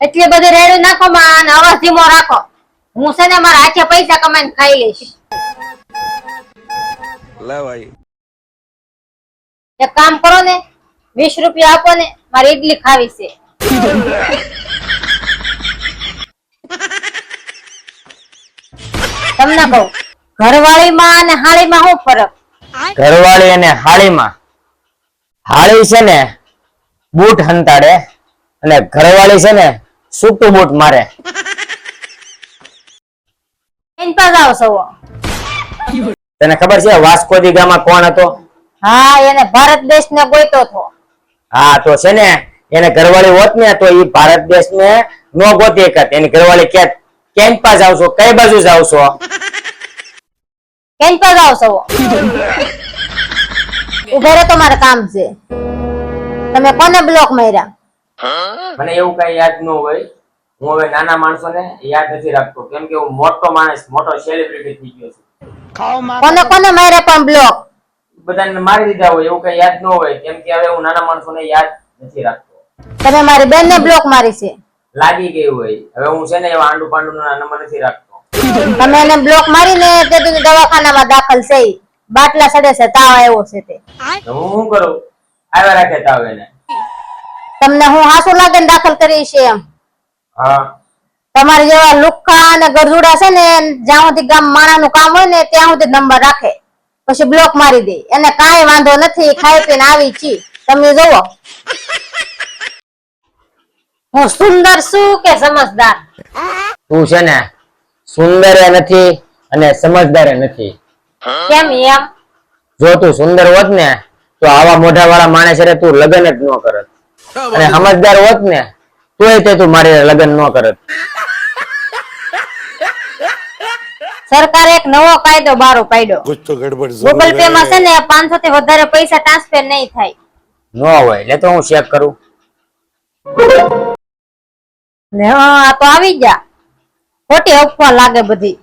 એટલી બધી રેડું નાખો માં અને અવાજ ધીમો રાખો. હું છે ને મારા હાથે પૈસા કમાઈને ખાઈ લઈશ. લે ભાઈ એક કામ કરો ને, 20 રૂપિયા આપો ને, મારે ઈડલી ખાવી છે. તમને કહું, ઘરવાળીમાં અને હાળીમાં શું ફરક? ઘરવાળી અને હાળીમાં, હાળી છે ને બૂટ હંતાડે અને ઘરવાળી છે ને સૂટું બૂટ મારે. એન પર જાવ છો. તને ખબર છે વાસ્કો દી ગામા કોણ હતો? હા, એને ભારત દેશને ગોઈતો હતો. હા, તો છે ને એને ઘરવાળી હોત ને તો એ ભારત દેશને નો ગોતી શકત. એની ઘરવાળી કેમ પા જાવ છો, કઈ બાજુ જાવ છો? કેન પર જાવ છો. ઉભો રહો, તમારે કામ છે. તમે કોને બ્લોક માર્યા? મને એવું કઈ યાદ ન હોય. હું હવે નાના માણસો ને યાદ નથી રાખતો, કેમ કે હું મોટો માણસ, મોટો સેલિબ્રિટી થઈ ગયો છું. કોને કોને માર્યા પણ બ્લોક? બધાને મારી દીધા હોય એવું કઈ યાદ ન હોય, કેમ કે હવે હું નાના માણસો ને યાદ નથી રાખતો. તમે મારી બેનને બ્લોક મારી છે. લાગી ગયું હોય. હવે હું છે ને એવા આંડુ પાંડુ ના નંબર નથી રાખતો. તમે એને બ્લોક મારીને તે દવાખાનામાં દાખલ છે. બાટલા સડે છે, તાવ આવ્યો છે તે. તો હું શું કરું? આવ્યા રાખે તાવ એને. તમને હું હાસુ લાગે ને દાખલ કરી છે એમ? હા, તમારે જેવા લુખ્ખા અને ગરજુડા છે ને, જ્યાં સુધી ગામ માણાનું કામ હોય ને ત્યાં સુધી નંબર રાખે, પછી બ્લોક મારી દે. એને કાંઈ વાંધો નથી, ખાઈ પીને આવી છી. તમે જોવો હું સુંદર છું કે સમજદાર? તું છે ને સુંદર નથી અને સમજદાર નથી. કેમ એમ? જો તું સુંદર હોત ને તો આવા મોઢા વાળા માણસ રે તું લગ્ન જ ન કરત, અને સમજદાર હોત ને તોય તે તું મારી લગ્ન ન કરત. સરકારે એક નવો કાયદો બારો પાડ્યો. कुछ तो गड़बड़ ગૂગલ પે માં છે ને 500 થી વધારે પૈસા ટ્રાન્સફર નહીં થાય. ન હોય એટલે તો હું ચેક કરું. ને આ તો આવી જા. ખોટી અફવા લાગે બધી.